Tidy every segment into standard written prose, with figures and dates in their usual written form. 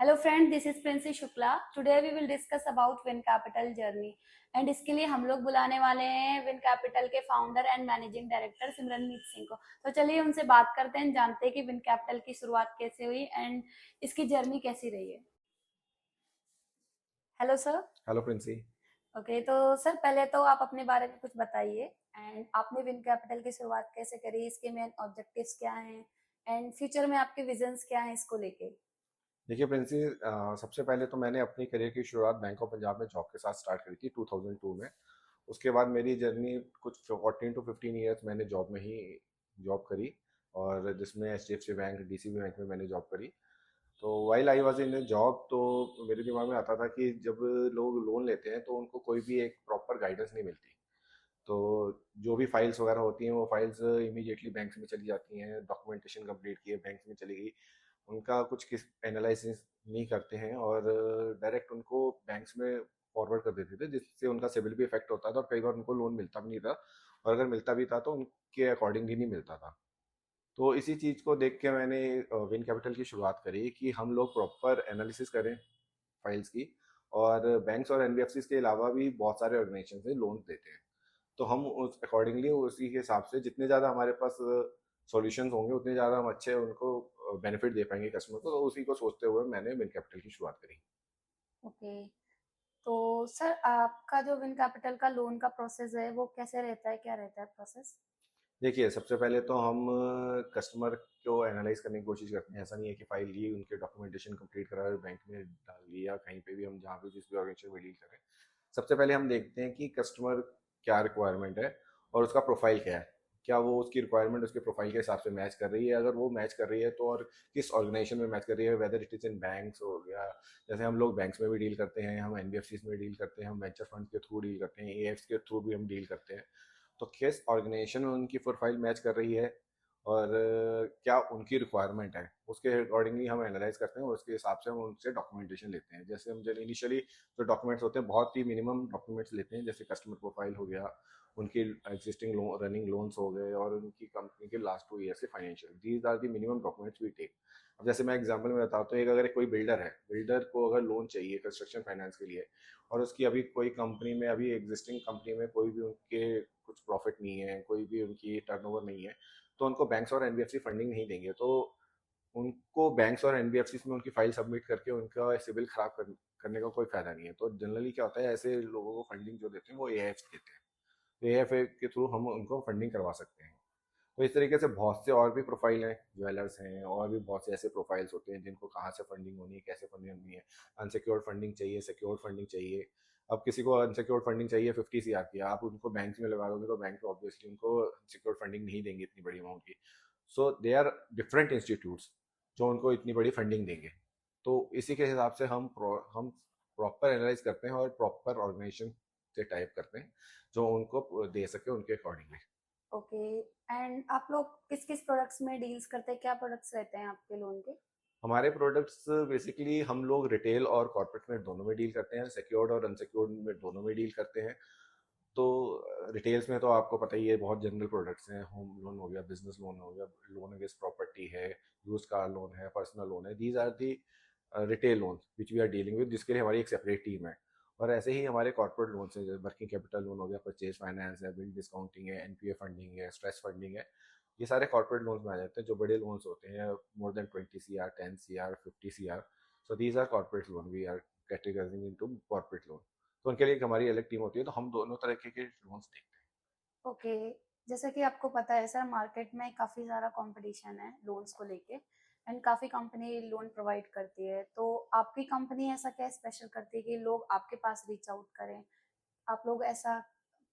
Hello friend, this is Princy Shukla. Today we will discuss about win capital journey and इसके लिए हम लोग बुलाने वाले हैं विन कैपिटल के founder and managing director Simranmeet Singh को। तो चलिए उनसे बात करते हैं, जानते हैं कि विन कैपिटल की शुरुआत कैसे हुई एंड इसकी जर्नी कैसी रही है। Hello sir. Hello Princy. Okay, तो सर पहले तो आप अपने बारे में कुछ बताइए एंड आपने विन कैपिटल की शुरुआत कैसे करी, इसके मेन ऑब्जेक्टिव्स क्या हैं एंड फ्यूचर में आपके विजन्स क्या हैं इसको लेके। देखिए प्रिंसी, सबसे पहले तो मैंने अपनी करियर की शुरुआत बैंक ऑफ पंजाब में जॉब के साथ स्टार्ट करी थी 2002 में। उसके बाद मेरी जर्नी कुछ 14 to 15 ईयर्स मैंने जॉब में ही जॉब करी, और जिसमें HDFC बैंक, DCB बैंक में मैंने जॉब करी। तो while I was in job, तो मेरे दिमाग में आता था कि जब लोग लोन लेते हैं तो उनको कोई भी एक प्रॉपर गाइडेंस नहीं मिलती। तो जो भी फाइल्स वगैरह होती हैं वो फाइल्स इमीडिएटली बैंक में चली जाती हैं, डॉक्यूमेंटेशन कंप्लीट किए बैंक में चली गई, उनका कुछ किस एनालिसिस नहीं करते हैं और डायरेक्ट उनको बैंक्स में फॉरवर्ड कर देते थे, जिससे उनका सिविल भी इफेक्ट होता था और कई बार उनको लोन मिलता भी नहीं था, और अगर मिलता भी था तो उनके अकॉर्डिंगली नहीं मिलता था। तो इसी चीज़ को देख के मैंने विन कैपिटल की शुरुआत करी कि हम लोग प्रॉपर एनालिसिस करें फाइल्स की। और बैंक्स और एनबीएफसी के अलावा भी बहुत सारे ऑर्गेनाइजेशन से लोन देते हैं, तो हम उस अकॉर्डिंगली उसी के हिसाब से जितने ज़्यादा हमारे पास सॉल्यूशंस होंगे उतने ज़्यादा हम अच्छे उनको बेनिफिट दे पाएंगे कस्टमर को। तो उसी को सोचते हुए मैंने विन कैपिटल की शुरुआत करी। ओके, तो सर आपका जो विन कैपिटल का लोन का प्रोसेस है वो कैसे रहता है, क्या रहता है प्रोसेस। देखिए, सबसे पहले तो हम कस्टमर को एनालाइज करने की कोशिश करते हैं। ऐसा नहीं है कि फाइल ली, उनके डॉक्यूमेंटेशन कंप्लीट करा और बैंक में डाल दिया, कहीं पे भी हम जहाँ भी जिस भी ऑर्गेनाइजेशन में डील करें। सबसे पहले हम देखते हैं कि कस्टमर क्या रिक्वायरमेंट है और उसका प्रोफाइल क्या है। क्या वो उसकी रिक्वायरमेंट उसके प्रोफाइल के हिसाब से मैच कर रही है? अगर वो मैच कर रही है तो, और किस ऑर्गेनाइजेशन में मैच कर रही है, whether it is in banks हो गया, जैसे हम लोग बैंक्स में भी डील करते हैं, हम एनबीएफसी में डील करते हैं, हम वेंचर फंड के थ्रू डील करते हैं, एएफ्स के थ्रू भी हम डील करते हैं। तो किस ऑर्गेनाइजेशन में उनकी प्रोफाइल मैच कर रही है और क्या उनकी रिक्वायरमेंट है, उसके अकॉर्डिंगली हम एनालाइज करते हैं और उसके हिसाब से हम उनसे डॉक्यूमेंटेशन लेते हैं। जैसे हम जब इनिशियली जो डॉक्यूमेंट्स होते हैं, बहुत ही मिनिमम डॉक्यूमेंट्स लेते हैं, जैसे कस्टमर प्रोफाइल हो गया, उनकी एग्जिस्टिंग रनिंग लोन्स हो गए और उनकी कंपनी के लास्ट 2 ईयर्स के financial, these are the minimum documents we take. अब जैसे मैं एग्जांपल में बताता हूँ, एक अगर कोई बिल्डर है, बिल्डर को अगर लोन चाहिए कंस्ट्रक्शन फाइनेंस के लिए, और उसकी अभी कोई कंपनी में, अभी एग्जिस्टिंग कंपनी में कोई भी उनके कुछ प्रॉफिट नहीं है, कोई भी उनकी टर्नओवर नहीं है, तो उनको बैंक्स और एनबीएफसी फंडिंग नहीं देंगे। तो उनको बैंक्स और एनबीएफसी में उनकी फाइल सबमिट करके उनका सिविल खराब करने का कोई फायदा नहीं है। तो जनरली क्या होता है, ऐसे लोगों को फंडिंग जो देते हैं वो एएफ देते हैं। तो एएफ के थ्रू हम उनको फंडिंग करवा सकते हैं। तो इस तरीके से बहुत से और भी प्रोफाइल हैं, ज्वेलर्स हैं, और भी बहुत से ऐसे प्रोफाइल्स होते हैं जिनको कहाँ से फंडिंग होनी है, कैसे फंडिंग होनी है। अनसिक्योर्ड फंडिंग चाहिए, सिक्योर्ड फंडिंग चाहिए। अब किसी को अनसिक्योर्ड फंडिंग चाहिए 50 CR की, आप उनको बैंक में लगा दोगे तो बैंक ऑब्वियसली उनको सिक्योर्ड फंडिंग नहीं देंगे इतनी बड़ी अमाउंट की। सो दे आर डिफरेंट इंस्टीट्यूट्स जो उनको इतनी बड़ी फंडिंग देंगे। तो इसी के हिसाब से हम प्रॉपर एनालाइज करते हैं और प्रॉपर ऑर्गेनाइजेशन से टाइप करते हैं जो उनको दे सके उनके अकॉर्डिंगली। ओके, एंड आप लोग किस किस प्रोडक्ट्स में डील्स करते हैं, क्या प्रोडक्ट्स रहते हैं आपके लोन के। हमारे प्रोडक्ट्स बेसिकली हम लोग रिटेल और कॉर्पोरेट में दोनों में डील करते हैं, सिक्योर्ड और अनसिक्योर्ड में दोनों में डील करते हैं। तो रिटेल्स में तो आपको पता ही है, बहुत जनरल प्रोडक्ट्स हैं। होम लोन हो गया, बिजनेस लोन हो गया, लोन अगेंस्ट प्रॉपर्टी है, यूज कार लोन है, पर्सनल लोन है। These are the retail loan which we are dealing with, जिसके लिए हमारी एक सेपरेट टीम है। और ऐसे ही हमारे कॉर्पोरेट लोन हैं, जैसे वर्किंग कैपिटल लोन हो गया, परचेज फाइनेंस है, बिल डिस्काउंटिंग है, एनपीए फंडिंग है, स्ट्रेस फंडिंग है। ये सारे कॉर्पोरेट लोन्स में आ जाते हैं। जो बड़े लोन्स होते हैं, more than 20 CR, 10 CR, 50 CR, so these are corporate loan, we are categorising into corporate loan. तो उनके लिए एक हमारी अलग टीम होती है, तो हम दोनों तरह के लोन्स देखते हैं। ओके, जैसे कि आपको पता है सर, मार्केट में काफ़ी सारा कंपटीशन है लोन्स को लेके एंड काफ़ी कंपनी लोन प्रोवाइड करती है। तो आपकी कंपनी ऐसा क्या स्पेशल करती है कि लोग आपके पास रीच आउट करें, आप लोग ऐसा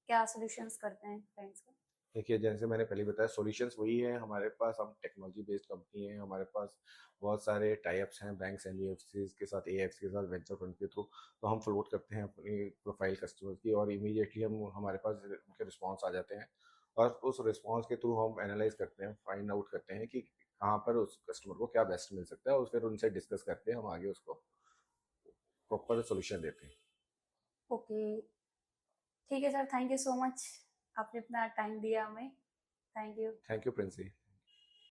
क्या सॉल्यूशंस करते हैं क्लाइंट्स के। देखिए, जैसे मैंने पहले बताया, सॉल्यूशंस वही है हमारे पास। हम टेक्नोलॉजी बेस्ड कंपनी है, हमारे पास बहुत सारे टाइप्स हैं बैंक्स, एनबीएफसी के साथ, एएफ्स के साथ, वेंचर फंड के थ्रू। तो हम फ्लोट करते हैं अपनी प्रोफाइल कस्टमर्स की, और इमीडिएटली हम हमारे पास उनके रिस्पॉन्स आ जाते हैं। और उस रिस्पॉन्स के थ्रू हम एनालाइज करते हैं, फाइंड आउट करते हैं कि कहाँ पर उस कस्टमर को क्या बेस्ट मिल सकता है, और फिर उनसे डिस्कस करके हम आगे उसको प्रॉपर सोल्यूशन देते हैं। ओके, ठीक है sir, thank you so much, आपने अपना टाइम दिया हमें। Thank you. Thank you Princy.